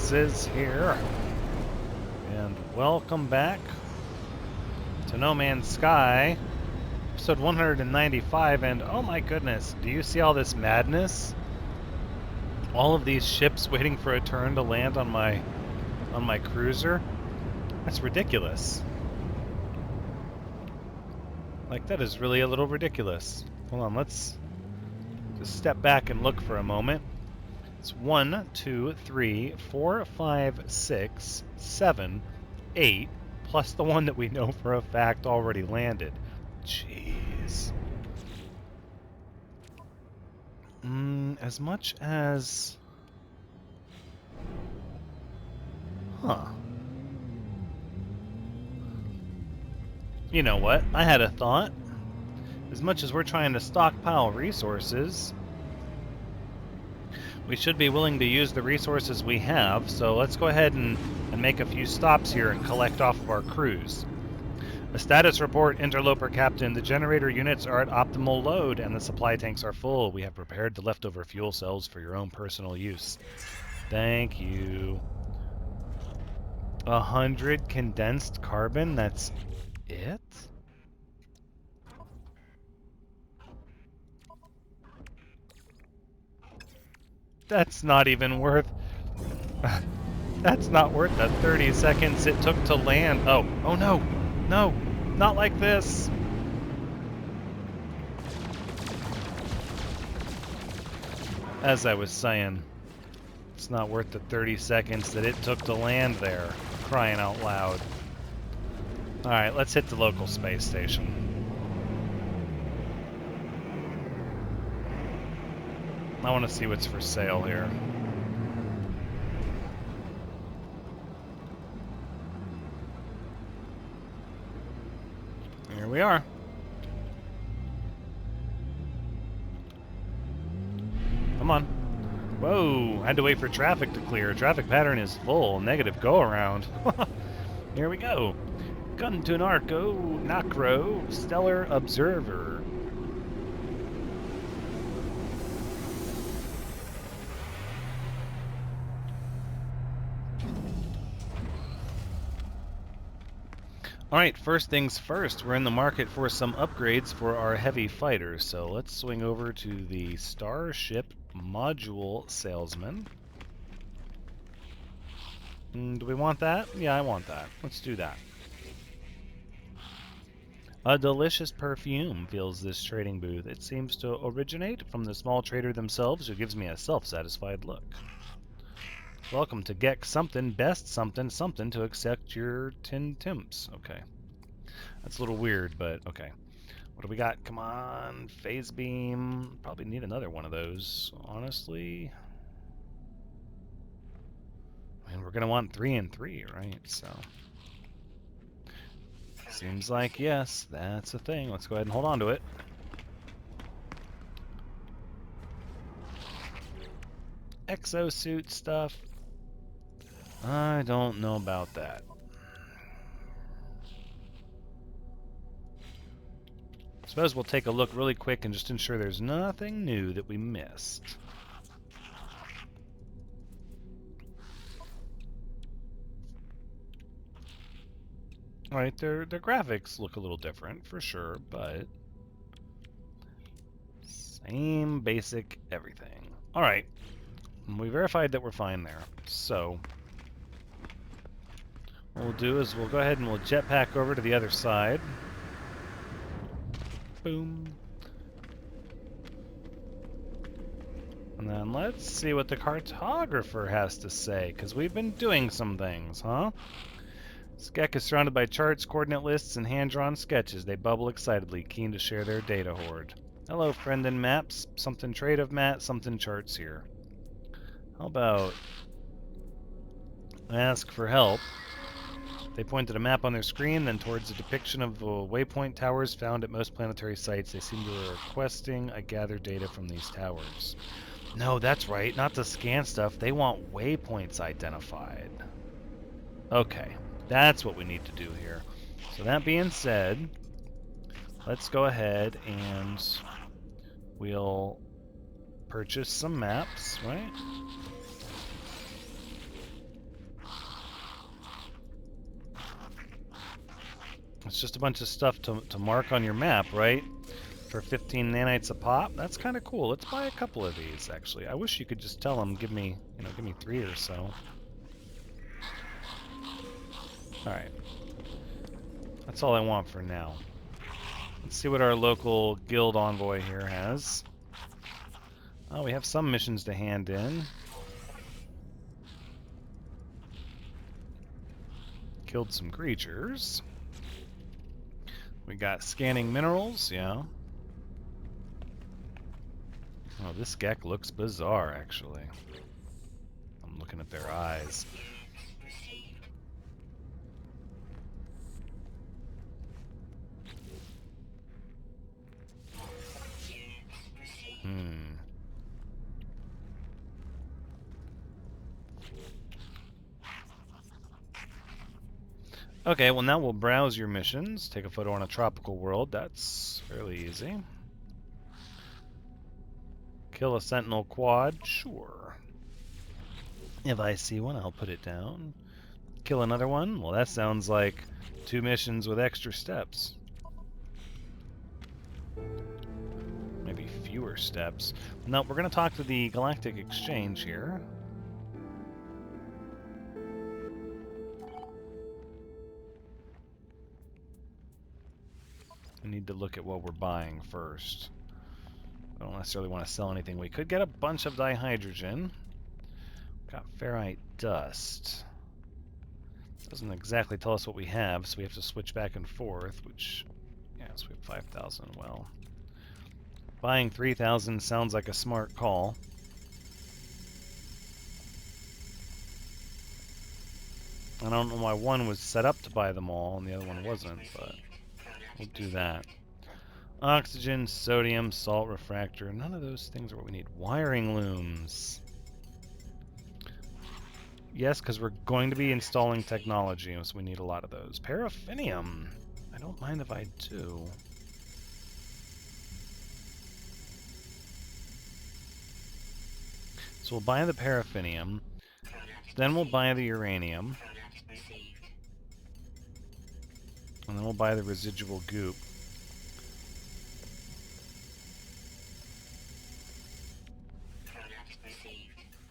Thranxes here, and welcome back to No Man's Sky, episode 195, and oh my goodness, do you see all this madness? All of these ships waiting for a turn to land on my cruiser? That's ridiculous. Like, that is really a little ridiculous. Hold on, let's just step back and look for a moment. It's 1, 2, 3, 4, 5, 6, 7, 8, plus the one that we know for a fact already landed. Jeez. As much as... Huh. You know what? I had a thought. As much as we're trying to stockpile resources, we should be willing to use the resources we have, so let's go ahead and make a few stops here and collect off of our cruise. A status report, Interloper Captain. The generator units are at optimal load and the supply tanks are full. We have prepared the leftover fuel cells for your own personal use. Thank you. 100 condensed carbon? That's it? That's not even worth... That's not worth the 30 seconds it took to land. Oh no! No! Not like this! As I was saying, it's not worth the 30 seconds that it took to land there. Crying out loud. Alright, let's hit the local space station. I want to see what's for sale here. Here we are. Come on. Whoa, had to wait for traffic to clear. Traffic pattern is full. Negative go around. Here we go. Gun to Narco, Nacro, Stellar Observer. Alright, first things first, we're in the market for some upgrades for our heavy fighters, so let's swing over to the Starship Module Salesman. Do we want that? Yeah, I want that. Let's do that. A delicious perfume fills this trading booth. It seems to originate from the small trader themselves, who gives me a self-satisfied look. Welcome to Gex something, best something, something to accept your 10 temps. Okay. That's a little weird, but okay. What do we got? Come on. Phase beam. Probably need another one of those, honestly. I mean, we're going to want 3 and 3, right? So. Seems like, yes, that's a thing. Let's go ahead and hold on to it. Exosuit stuff. I don't know about that. I suppose we'll take a look really quick and just ensure there's nothing new that we missed. Alright, their graphics look a little different for sure, but same basic everything. Alright, we verified that we're fine there, so what we'll do is we'll go ahead and we'll jetpack over to the other side. Boom. And then let's see what the cartographer has to say, because we've been doing some things, huh? Skek is surrounded by charts, coordinate lists, and hand-drawn sketches. They bubble excitedly, keen to share their data hoard. Hello, friend in maps. Something trade of Matt, something charts here. How about ask for help? They pointed a map on their screen, then towards a depiction of the waypoint towers found at most planetary sites. They seem to be requesting I gather data from these towers. No, that's right. Not to scan stuff. They want waypoints identified. Okay. That's what we need to do here. So that being said, let's go ahead and we'll purchase some maps, right? It's just a bunch of stuff to mark on your map, right? For 15 nanites a pop. That's kind of cool. Let's buy a couple of these, actually. I wish you could just tell them, give me 3 or so. Alright. That's all I want for now. Let's see what our local guild envoy here has. Oh, we have some missions to hand in. Killed some creatures. We got scanning minerals, yeah. Oh, this Gek looks bizarre, actually. I'm looking at their eyes. Okay, well now we'll browse your missions. Take a photo on a tropical world. That's fairly easy. Kill a sentinel quad. Sure. If I see one, I'll put it down. Kill another one? Well, that sounds like 2 missions with extra steps. Maybe fewer steps. No, we're going to talk to the Galactic Exchange here. We need to look at what we're buying first. I don't necessarily want to sell anything. We could get a bunch of dihydrogen. Got ferrite dust. Doesn't exactly tell us what we have, so we have to switch back and forth, which, yeah, so we have 5,000. Well, buying 3,000 sounds like a smart call. I don't know why one was set up to buy them all and the other one wasn't, but we'll do that. Oxygen, sodium, salt refractor. None of those things are what we need. Wiring looms. Yes, because we're going to be installing technology, so we need a lot of those. Paraffinium. I don't mind if I do. So we'll buy the paraffinium. Then we'll buy the uranium. And then we'll buy the residual goop.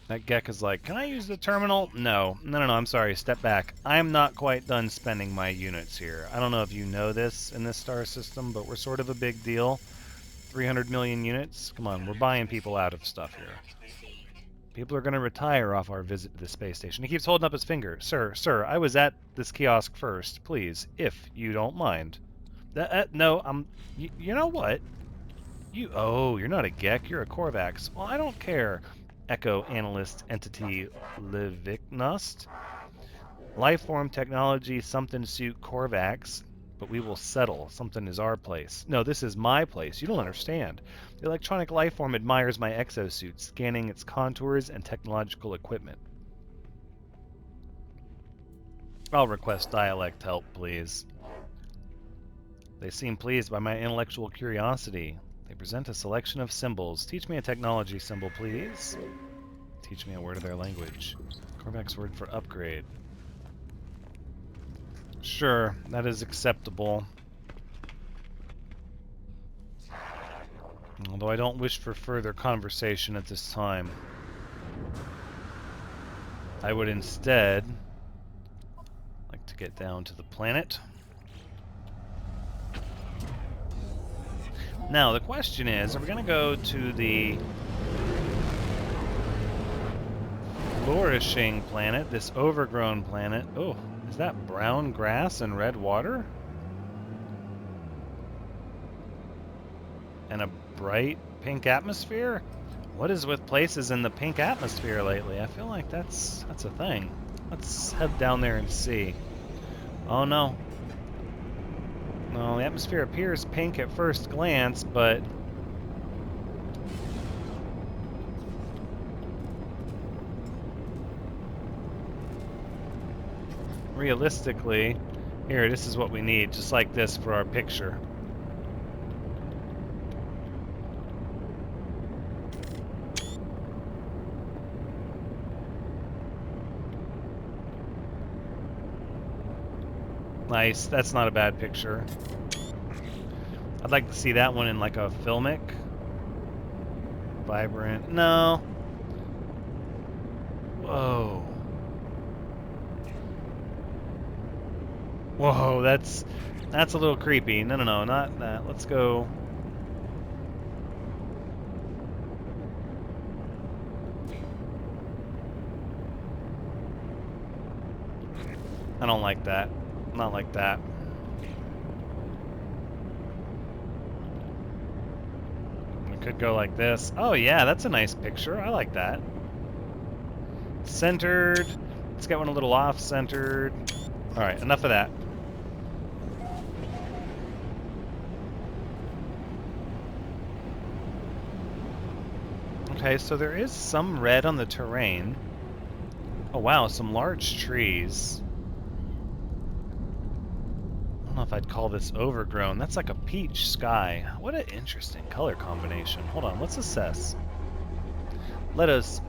That Gek is like, can I use the terminal? No, I'm sorry, step back. I'm not quite done spending my units here. I don't know if you know this in this star system, but we're sort of a big deal. 300 million units? Come on, we're buying people out of stuff here. People are going to retire off our visit to the space station. He keeps holding up his finger. Sir, I was at this kiosk first, please, if you don't mind. No, you know what? You're not a Gek, you're a Korvax. Well, I don't care. Echo Analyst Entity Livicnust. Lifeform Technology Something Suit Korvax, but we will settle. Something is our place. No, this is my place. You don't understand. The electronic lifeform admires my exosuit, scanning its contours and technological equipment. I'll request dialect help, please. They seem pleased by my intellectual curiosity. They present a selection of symbols. Teach me a technology symbol, please. Teach me a word of their language. Korvax word for upgrade. Sure, that is acceptable. Although I don't wish for further conversation at this time. I would instead like to get down to the planet. Now, the question is, are we going to go to the flourishing planet, this overgrown planet? Oh, is that brown grass and red water? And a bright pink atmosphere? What is with places in the pink atmosphere lately? I feel like that's a thing. Let's head down there and see. Oh no. No, the atmosphere appears pink at first glance, but realistically, here, this is what we need, just like this for our picture. Nice. That's not a bad picture. I'd like to see that one in like a filmic. Vibrant. No. Whoa. Whoa, that's a little creepy. No, no, no, not that. Let's go. I don't like that. Not like that. We could go like this. Oh yeah, that's a nice picture. I like that. Centered. Let's get one a little off-centered. All right, enough of that. Okay, so there is some red on the terrain. Oh wow, some large trees. I don't know if I'd call this overgrown. That's like a peach sky. What an interesting color combination. Hold on, let's assess. Let us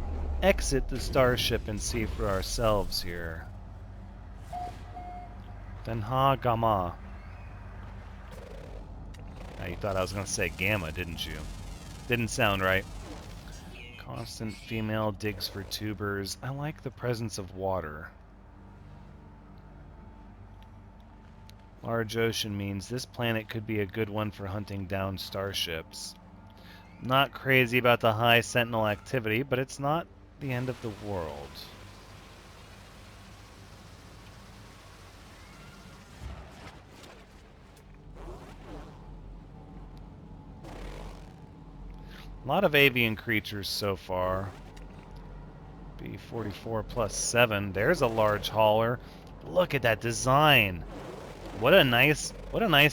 exit the starship and see for ourselves here. Denha Gamma. Now you thought I was going to say gamma, didn't you? Didn't sound right. Constant female digs for tubers. I like the presence of water. Large ocean means this planet could be a good one for hunting down starships. Not crazy about the high sentinel activity, but it's not the end of the world. A lot of avian creatures so far. B44 plus 7. There's a large hauler. Look at that design. What a nice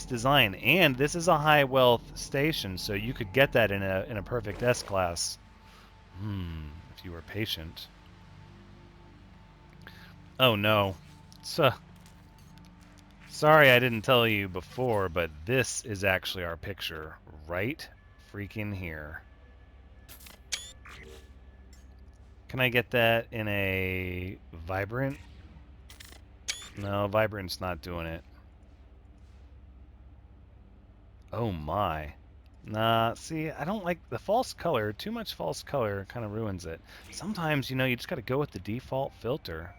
design. And this is a high wealth station, so you could get that in a perfect S-class. If you were patient. Oh no. So sorry I didn't tell you before, but this is actually our picture right freaking here. Can I get that in a vibrant? No, vibrant's not doing it. Oh my. Nah, see, I don't like the false color. Too much false color kind of ruins it. Sometimes, you know, you just got to go with the default filter.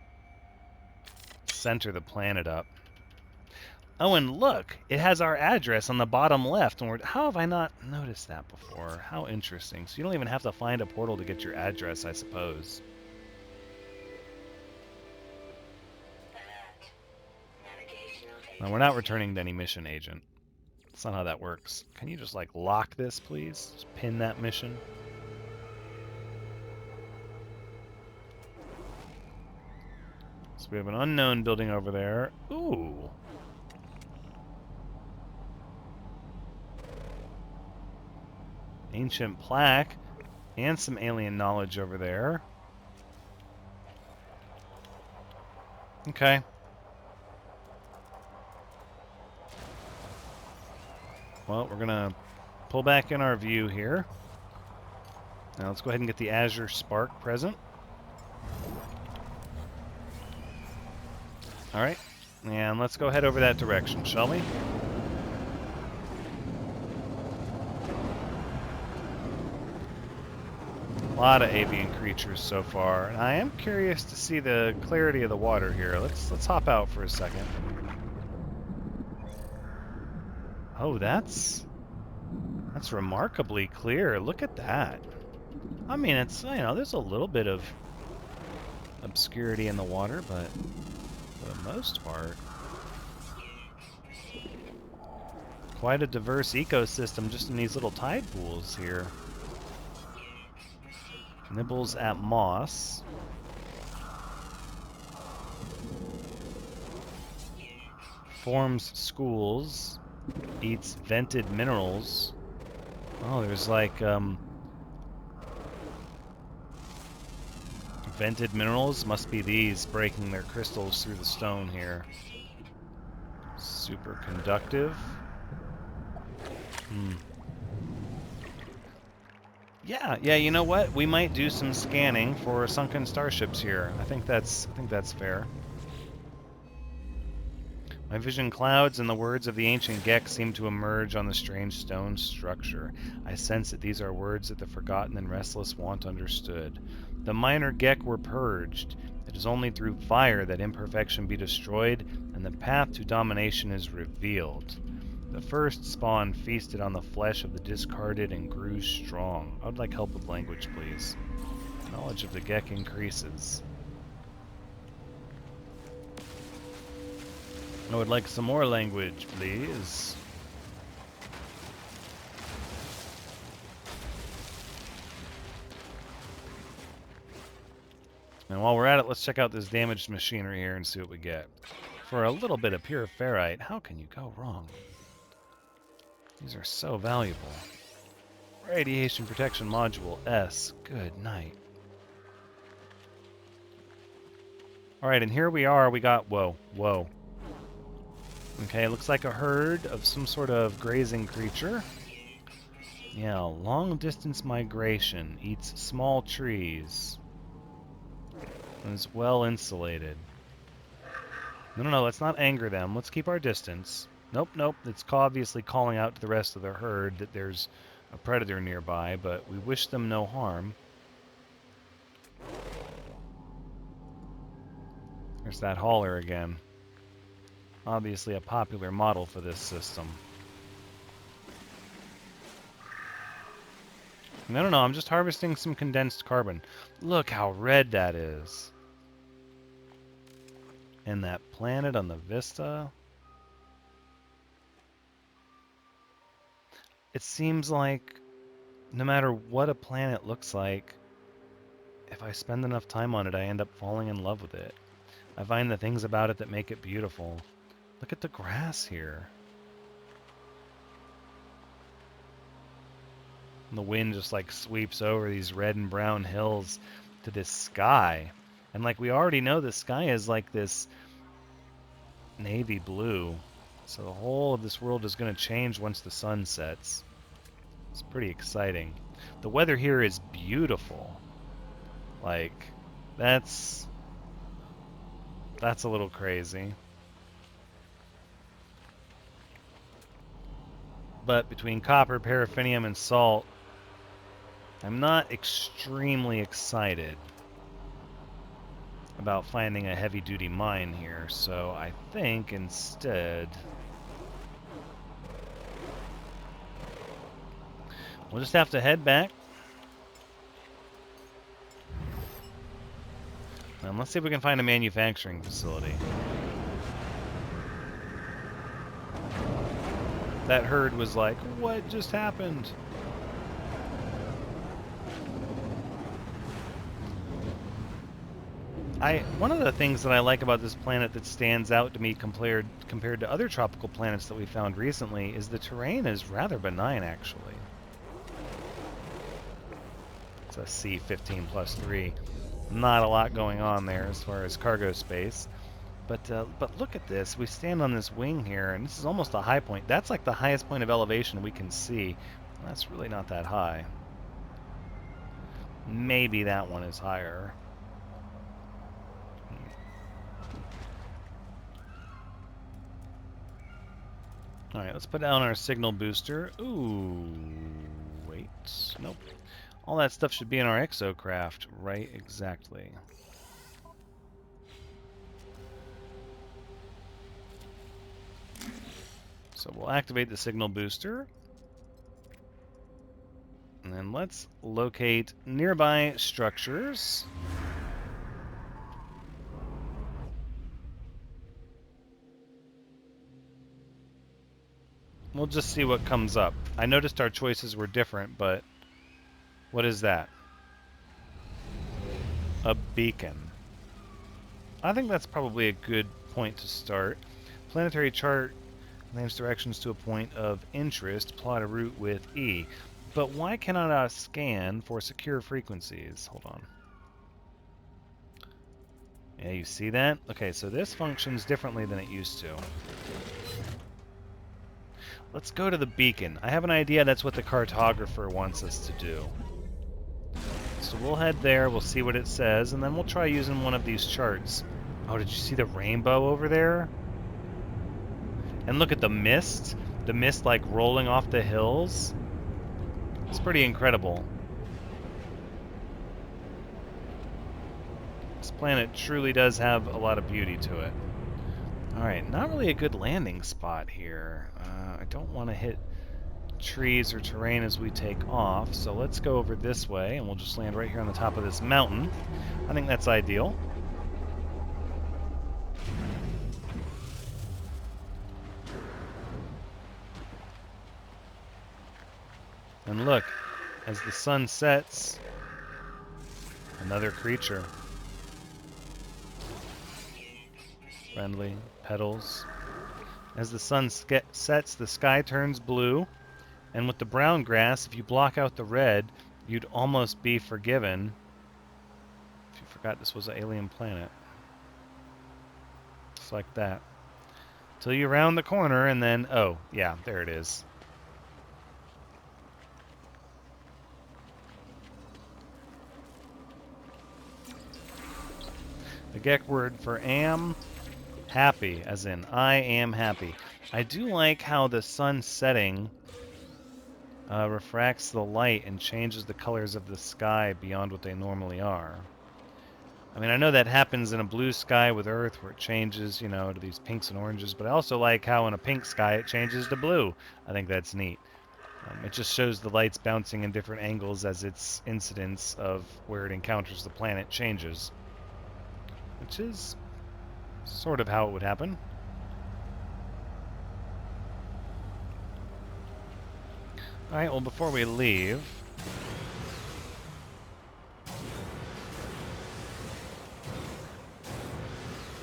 Center the planet up. Oh, and look, it has our address on the bottom left. And how have I not noticed that before? How interesting. So you don't even have to find a portal to get your address, I suppose. Now, we're not returning to any mission agent. That's not how that works. Can you just, like, lock this, please? Just pin that mission. So we have an unknown building over there. Ooh. Ancient plaque. And some alien knowledge over there. Okay. Well, we're going to pull back in our view here. Now let's go ahead and get the Azure Spark present. Alright, and let's go head over that direction, shall we? A lot of avian creatures so far. And I am curious to see the clarity of the water here. Let's hop out for a second. Oh, that's remarkably clear. Look at that. I mean, it's, you know, there's a little bit of obscurity in the water, but for the most part, quite a diverse ecosystem just in these little tide pools here. Nibbles at moss. Forms schools. Eats vented minerals. Oh, there's like vented minerals. Must be these breaking their crystals through the stone here. Super conductive. Yeah, you know what? We might do some scanning for sunken starships here. I think that's fair. My vision clouds, and the words of the ancient Gek seem to emerge on the strange stone structure. I sense that these are words that the forgotten and restless want understood. The minor Gek were purged. It is only through fire that imperfection be destroyed, and the path to domination is revealed. The first spawn feasted on the flesh of the discarded and grew strong. I would like help with language, please. Knowledge of the Gek increases. I would like some more language, please. And while we're at it, let's check out this damaged machinery here and see what we get. For a little bit of pure ferrite, how can you go wrong? These are so valuable. Radiation protection module S. Good night. Alright, and here we are. We got... Whoa. Okay, looks like a herd of some sort of grazing creature. Yeah, long-distance migration. Eats small trees. And is well insulated. No, let's not anger them. Let's keep our distance. Nope. It's obviously calling out to the rest of the herd that there's a predator nearby, but we wish them no harm. There's that hauler again. Obviously a popular model for this system. No, I'm just harvesting some condensed carbon. Look how red that is. And that planet on the vista. It seems like no matter what a planet looks like, if I spend enough time on it, I end up falling in love with it. I find the things about it that make it beautiful. Look at the grass here. And the wind just like sweeps over these red and brown hills to this sky. And like we already know, the sky is like this navy blue. So the whole of this world is going to change once the sun sets. It's pretty exciting. The weather here is beautiful. Like, that's a little crazy. But between copper, paraffinium, and salt, I'm not extremely excited about finding a heavy-duty mine here, so I think instead we'll just have to head back. And let's see if we can find a manufacturing facility. That herd was like, what just happened? One of the things that I like about this planet that stands out to me compared to other tropical planets that we found recently is the terrain is rather benign, actually. It's a C-15 plus 3. Not a lot going on there as far as cargo space. But look at this. We stand on this wing here, and this is almost a high point. That's like the highest point of elevation we can see. That's really not that high. Maybe that one is higher. Alright, let's put down our signal booster. Ooh, wait. Nope. All that stuff should be in our exocraft. Right, exactly. So we'll activate the signal booster. And then let's locate nearby structures. We'll just see what comes up. I noticed our choices were different, but what is that? A beacon. I think that's probably a good point to start. Planetary chart names directions to a point of interest. Plot a route with E. But why cannot I scan for secure frequencies? Hold on. Yeah, you see that? Okay, so this functions differently than it used to. Let's go to the beacon. I have an idea that's what the cartographer wants us to do. So we'll head there, we'll see what it says, and then we'll try using one of these charts. Oh, did you see the rainbow over there? And look at the mist. The mist like rolling off the hills. It's pretty incredible. This planet truly does have a lot of beauty to it. Alright, not really a good landing spot here. I don't want to hit trees or terrain as we take off, so let's go over this way, and we'll just land right here on the top of this mountain. I think that's ideal. And look, as the sun sets, another creature. Friendly petals. As the sun sets, the sky turns blue, and with the brown grass, if you block out the red, you'd almost be forgiven if you forgot this was an alien planet. Just like that. Till you round the corner, and then, oh, yeah, there it is. The Gek word for am, happy, as in I am happy. I do like how the sun setting refracts the light and changes the colors of the sky beyond what they normally are. I mean, I know that happens in a blue sky with Earth where it changes, you know, to these pinks and oranges, but I also like how in a pink sky it changes to blue. I think that's neat. It just shows the lights bouncing in different angles as its incidence of where it encounters the planet changes. Which is sort of how it would happen. Alright, well, before we leave,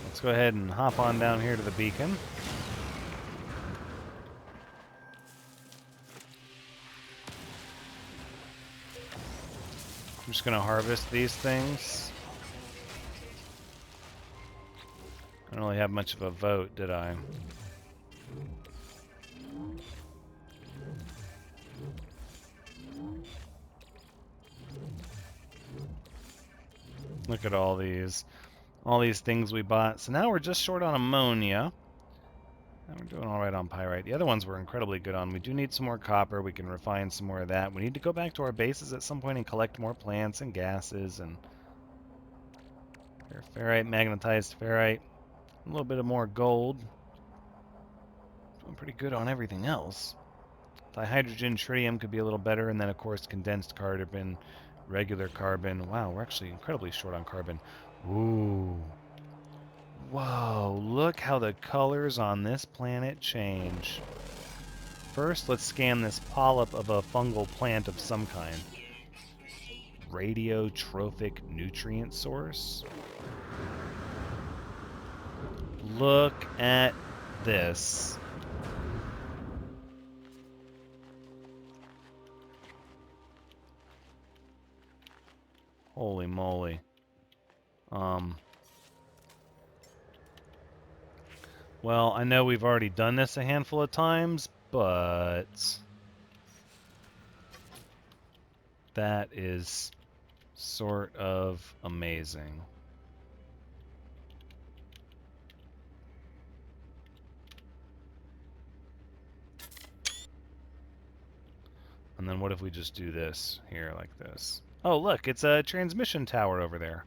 let's go ahead and hop on down here to the beacon. I'm just going to harvest these things. I don't really have much of a vote, did I? Look at all these things we bought. So now we're just short on ammonia. And we're doing all right on pyrite. The other ones we're incredibly good on. We do need some more copper. We can refine some more of that. We need to go back to our bases at some point and collect more plants and gases and ferrite, magnetized ferrite, a little bit of more gold. Doing pretty good on everything else. Dihydrogen, tritium could be a little better, and then of course condensed carbon, regular carbon. Wow, we're actually incredibly short on carbon. Ooh. Whoa, look how the colors on this planet change. First, let's scan this polyp of a fungal plant of some kind. Radiotrophic nutrient source. Look at this. Holy moly. Well, I know we've already done this a handful of times, but that is sort of amazing. And then what if we just do this here like this? Oh, look, it's a transmission tower over there.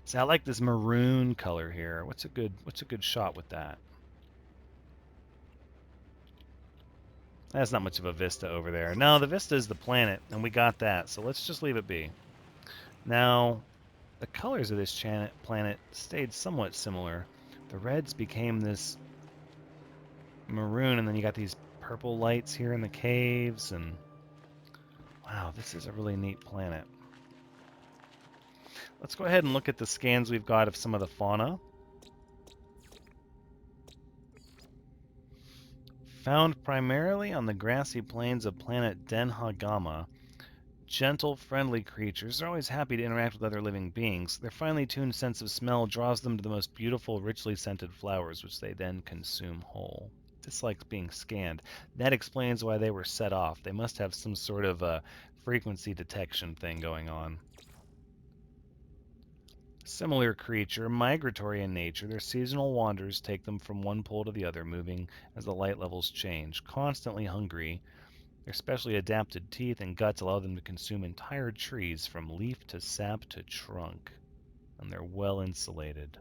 See, I like this maroon color here. What's a good shot with that? That's not much of a vista over there. No, the vista is the planet, and we got that, so let's just leave it be. Now, the colors of this planet stayed somewhat similar. The reds became this maroon, and then you got these purple lights here in the caves, and wow, this is a really neat planet. Let's go ahead and look at the scans we've got of some of the fauna. Found primarily on the grassy plains of planet Den Hagama, gentle, friendly creatures. They're always happy to interact with other living beings. Their finely tuned sense of smell draws them to the most beautiful, richly scented flowers, which they then consume whole. Dislikes being scanned. That explains why they were set off. They must have some sort of a frequency detection thing going on. Similar creature, migratory in nature. Their seasonal wanders take them from one pole to the other, moving as the light levels change. Constantly hungry, their specially adapted teeth and guts allow them to consume entire trees from leaf to sap to trunk. And they're well insulated.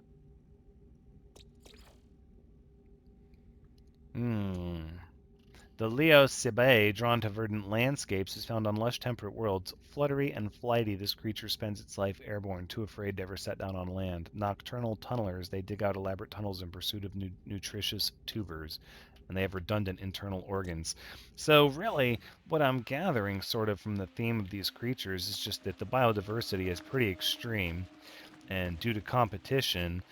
The Leo Sibae, drawn to verdant landscapes, is found on lush temperate worlds. Fluttery and flighty, this creature spends its life airborne, too afraid to ever set down on land. Nocturnal tunnelers, they dig out elaborate tunnels in pursuit of nutritious tubers, and they have redundant internal organs. So really, what I'm gathering sort of from the theme of these creatures is just that the biodiversity is pretty extreme, and due to competition,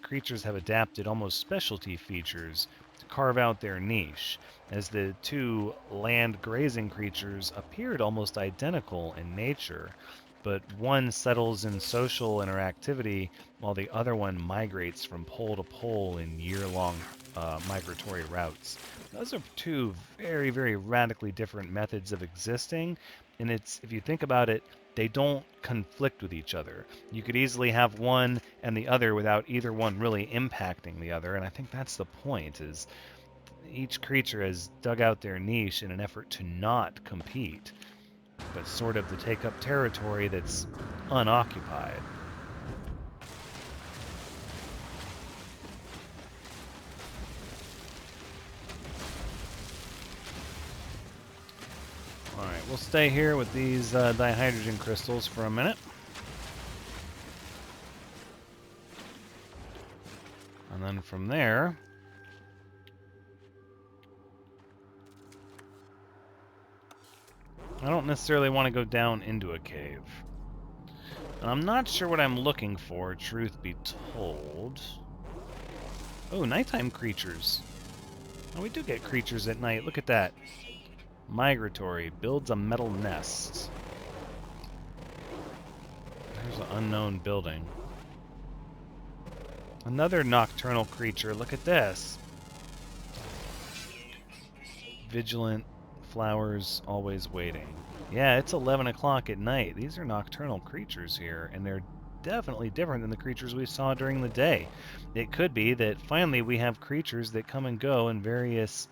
creatures have adapted almost specialty features to carve out their niche, as the two land grazing creatures appeared almost identical in nature, but one settles in social interactivity while the other one migrates from pole to pole in year-long migratory routes. Those are two very, very radically different methods of existing, and it's, if you think about it, they don't conflict with each other. You could easily have one and the other without either one really impacting the other, and I think that's the point, is each creature has dug out their niche in an effort to not compete, but sort of to take up territory that's unoccupied. Alright, we'll stay here with these dihydrogen crystals for a minute. And then from there, I don't necessarily want to go down into a cave. And I'm not sure what I'm looking for, truth be told. Oh, nighttime creatures. Oh, we do get creatures at night. Look at that. Migratory. Builds a metal nest. There's an unknown building. Another nocturnal creature. Look at this. Vigilant. Flowers. Always waiting. Yeah, it's 11 o'clock at night. These are nocturnal creatures here, and they're definitely different than the creatures we saw during the day. It could be that finally we have creatures that come and go in various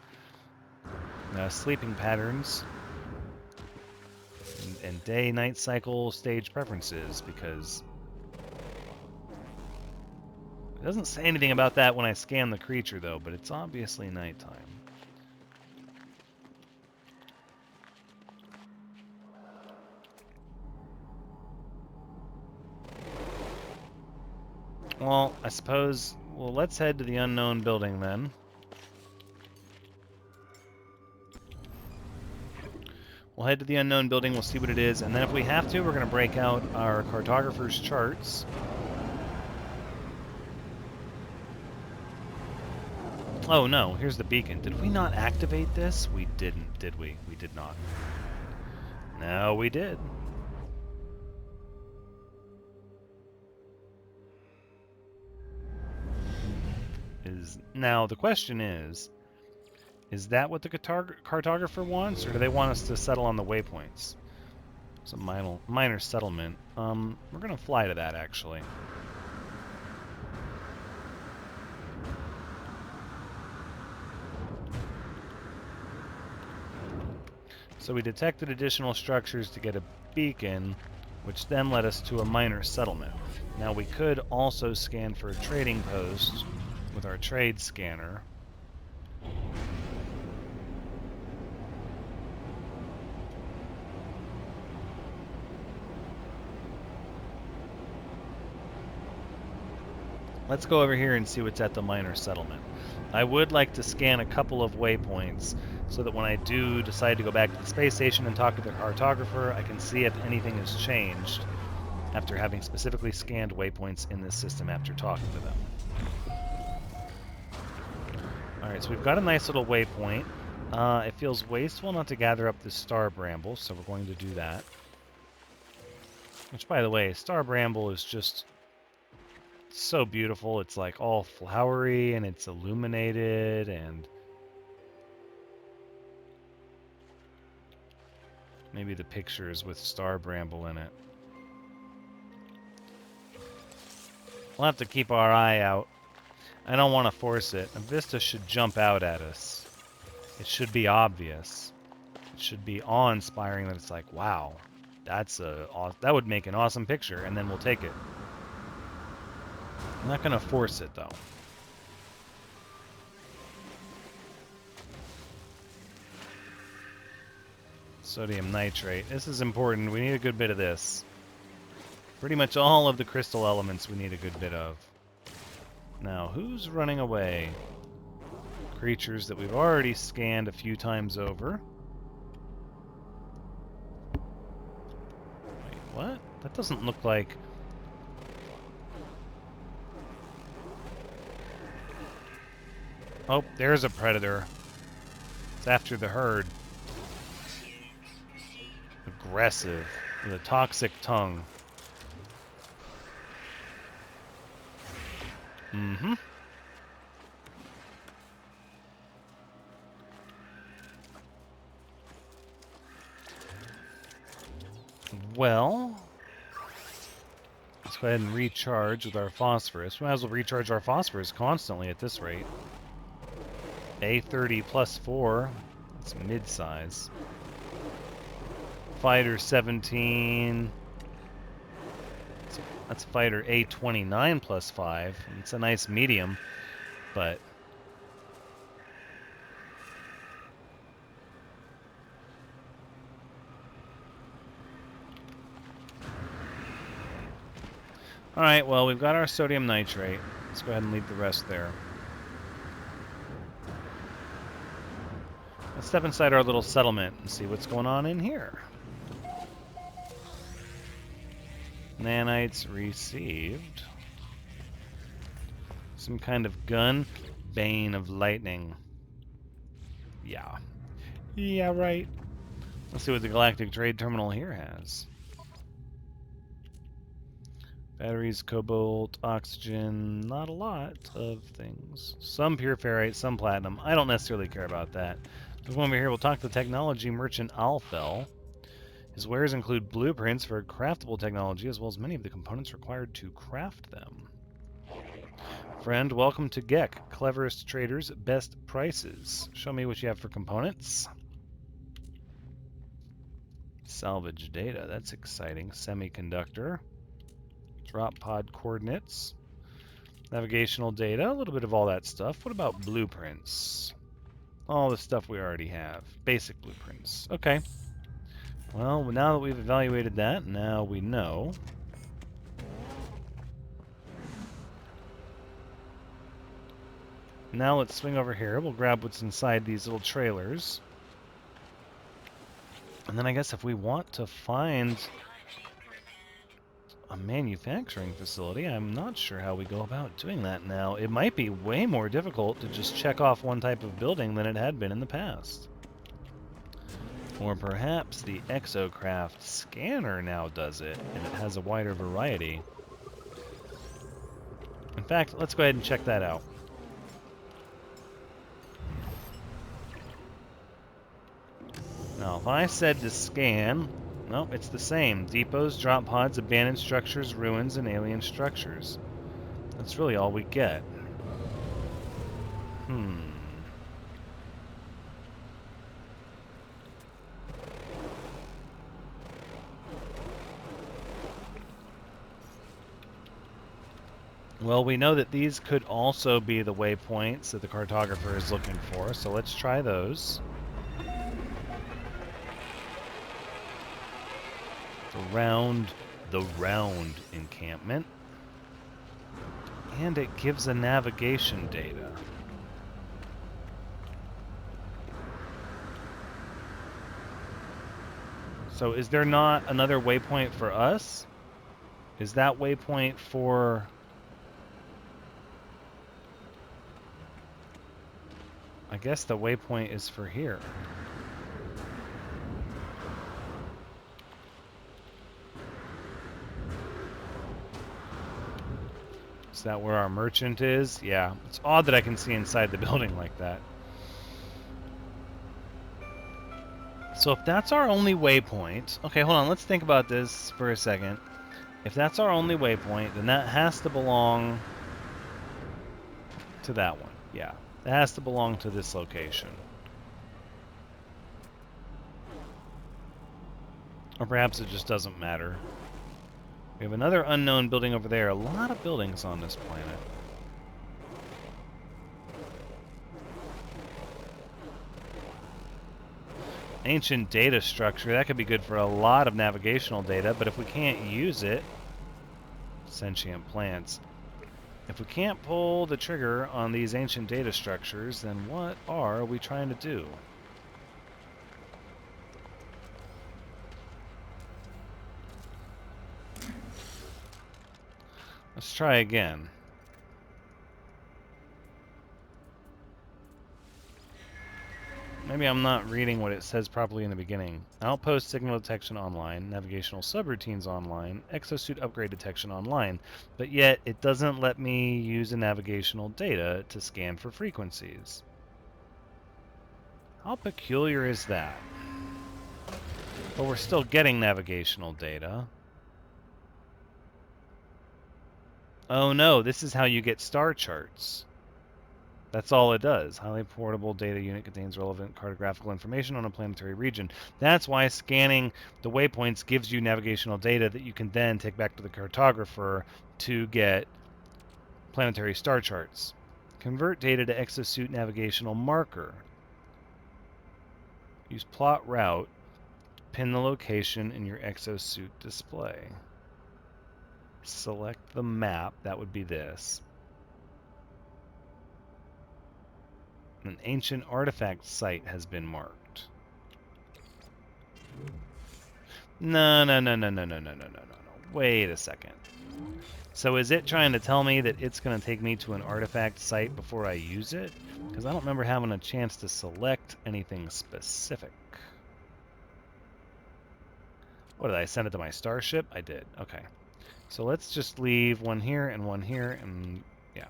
sleeping patterns and day-night cycle stage preferences, because it doesn't say anything about that when I scan the creature, though, but it's obviously nighttime. Well, I suppose, well, let's head to the unknown building then. We'll head to the unknown building, we'll see what it is, and then if we have to, we're going to break out our cartographer's charts. Oh no, here's the beacon. Did we not activate this? We didn't, did we? We did not. No, we did. Now, the question is that what the cartographer wants, or do they want us to settle on the waypoints? It's a minor settlement. We're going to fly to that, actually. So we detected additional structures to get a beacon, which then led us to a minor settlement. Now, we could also scan for a trading post with our trade scanner. Let's go over here and see what's at the minor settlement. I would like to scan a couple of waypoints so that when I do decide to go back to the space station and talk to the cartographer, I can see if anything has changed after having specifically scanned waypoints in this system after talking to them. Alright, so we've got a nice little waypoint. It feels wasteful not to gather up the star bramble, so we're going to do that. Which, by the way, star bramble is just so beautiful. It's like all flowery and it's illuminated, and maybe the picture is with star bramble in it. We'll have to keep our eye out. I don't want to force it. A vista should jump out at us. It should be obvious. It should be awe-inspiring that it's like, wow, that would make an awesome picture, and then we'll take it. I'm not going to force it, though. Sodium nitrate. This is important. We need a good bit of this. Pretty much all of the crystal elements we need a good bit of. Now, who's running away? Creatures that we've already scanned a few times over. Wait, what? That doesn't look like... Oh, there's a predator. It's after the herd. Aggressive, with a toxic tongue. Mm-hmm. Well, let's go ahead and recharge with our phosphorus. We might as well recharge our phosphorus constantly at this rate. A30 plus 4, that's mid-size. Fighter 17. That's fighter A29 plus 5. It's a nice medium, but... Alright, well, we've got our sodium nitrate. Let's go ahead and leave the rest there. Let's step inside our little settlement and see what's going on in here. Nanites received. Some kind of gun. Bane of lightning. Yeah. Yeah, right. Let's see what the Galactic Trade Terminal here has. Batteries, cobalt, oxygen, not a lot of things. Some pure ferrite, some platinum. I don't necessarily care about that. There's one over here. We'll talk to technology merchant Alfel. His wares include blueprints for craftable technology, as well as many of the components required to craft them. Friend, welcome to Gek. Cleverest traders, best prices. Show me what you have for components. Salvage data, that's exciting. Semiconductor. Drop pod coordinates. Navigational data, a little bit of all that stuff. What about blueprints? All the stuff we already have. Basic blueprints. Okay. Well, now that we've evaluated that, now we know. Now let's swing over here. We'll grab what's inside these little trailers. And then I guess if we want to find a manufacturing facility, I'm not sure how we go about doing that now. It might be way more difficult to just check off one type of building than it had been in the past. Or perhaps the Exocraft scanner now does it, and it has a wider variety. In fact, let's go ahead and check that out. Now, if I said to scan, nope, it's the same. Depots, drop pods, abandoned structures, ruins, and alien structures. That's really all we get. Well, we know that these could also be the waypoints that the cartographer is looking for, so let's try those. The round encampment. And it gives a navigation data. So is there not another waypoint for us? Is that waypoint for... I guess the waypoint is for here. Is that where our merchant is? Yeah. It's odd that I can see inside the building like that. So if that's our only waypoint... Okay, hold on. Let's think about this for a second. If that's our only waypoint, then that has to belong to that one. Yeah, it has to belong to this location. Or perhaps it just doesn't matter. We have another unknown building over there. A lot of buildings on this planet. Ancient data structure. That could be good for a lot of navigational data, but if we can't use it... Sentient plants. If we can't pull the trigger on these ancient data structures, then what are we trying to do? Let's try again. Maybe I'm not reading what it says properly in the beginning. Outpost signal detection online, navigational subroutines online, exosuit upgrade detection online, but yet it doesn't let me use the navigational data to scan for frequencies. How peculiar is that? But we're still getting navigational data. Oh no, this is how you get star charts. That's all it does. Highly portable data unit contains relevant cartographical information on a planetary region. That's why scanning the waypoints gives you navigational data that you can then take back to the cartographer to get planetary star charts. Convert data to exosuit navigational marker. Use plot route. Pin the location in your exosuit display. Select the map. That would be this. An ancient artifact site has been marked. No. Wait a second. So is it trying to tell me that it's going to take me to an artifact site before I use it? Because I don't remember having a chance to select anything specific. What, did I send it to my starship? I did. Okay. So let's just leave one here, and yeah.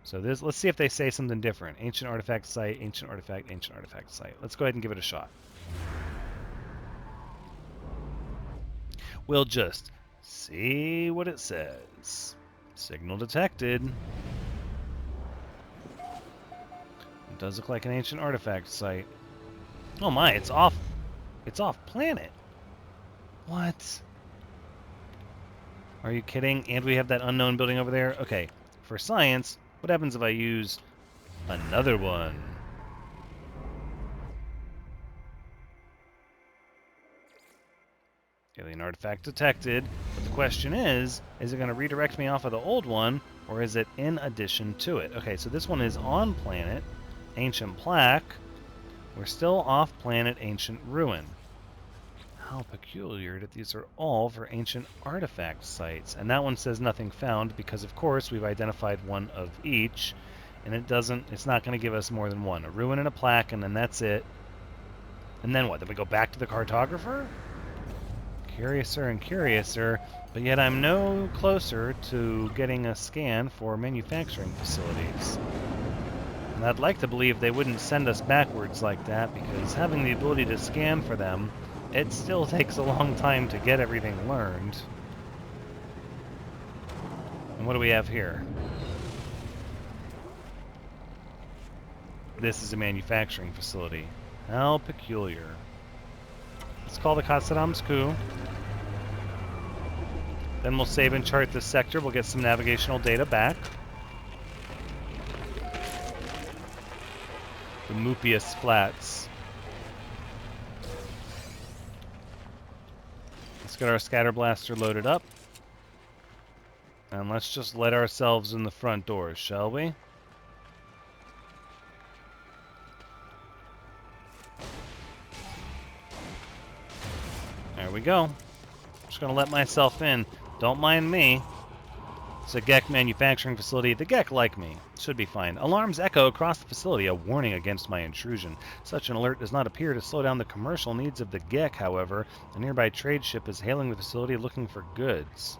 So this, let's see if they say something different. Ancient artifact site, ancient artifact site. Let's go ahead and give it a shot. We'll just see what it says. Signal detected. It does look like an ancient artifact site. Oh my, it's off. It's off planet. What? Are you kidding? And we have that unknown building over there? Okay, for science, what happens if I use another one? Alien artifact detected. But the question is it going to redirect me off of the old one, or is it in addition to it? Okay, so this one is on planet, ancient plaque. We're still off planet, ancient ruin. How peculiar that these are all for ancient artifact sites. And that one says nothing found because, of course, we've identified one of each. And it's not going to give us more than one. A ruin and a plaque, and then that's it. And then what? Then we go back to the cartographer? Curiouser and curiouser, but yet I'm no closer to getting a scan for manufacturing facilities. And I'd like to believe they wouldn't send us backwards like that, because having the ability to scan for them, it still takes a long time to get everything learned. And what do we have here? This is a manufacturing facility. How peculiar. Let's call the Katsadam's coup. Then we'll save and chart this sector. We'll get some navigational data back. The Moopius Flats. Let's get our scatter blaster loaded up. And let's just let ourselves in the front doors, shall we? There we go. Just gonna let myself in. Don't mind me. It's a Gek manufacturing facility. The Gek like me. Should be fine. Alarms echo across the facility, a warning against my intrusion. Such an alert does not appear to slow down the commercial needs of the Gek, however. A nearby trade ship is hailing the facility looking for goods.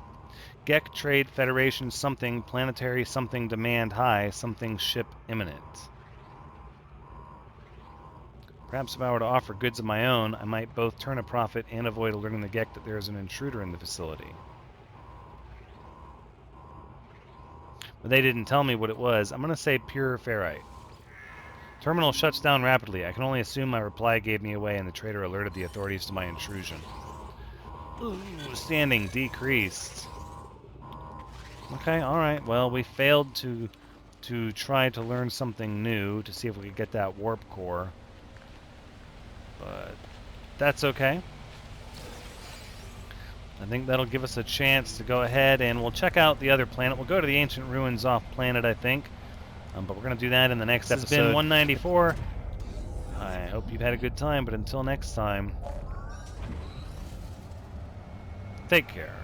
Gek Trade Federation something, planetary something, demand high, something ship imminent. Perhaps if I were to offer goods of my own, I might both turn a profit and avoid alerting the Gek that there is an intruder in the facility. But they didn't tell me what it was. I'm going to say pure ferrite. Terminal shuts down rapidly. I can only assume my reply gave me away and the trader alerted the authorities to my intrusion. Ooh, standing decreased. Okay, alright. Well, we failed to try to learn something new to see if we could get that warp core. But that's okay. I think that'll give us a chance to go ahead and we'll check out the other planet. We'll go to the ancient ruins off planet, I think. But we're going to do that in the next episode. This has been 194. I hope you've had a good time, but until next time, take care.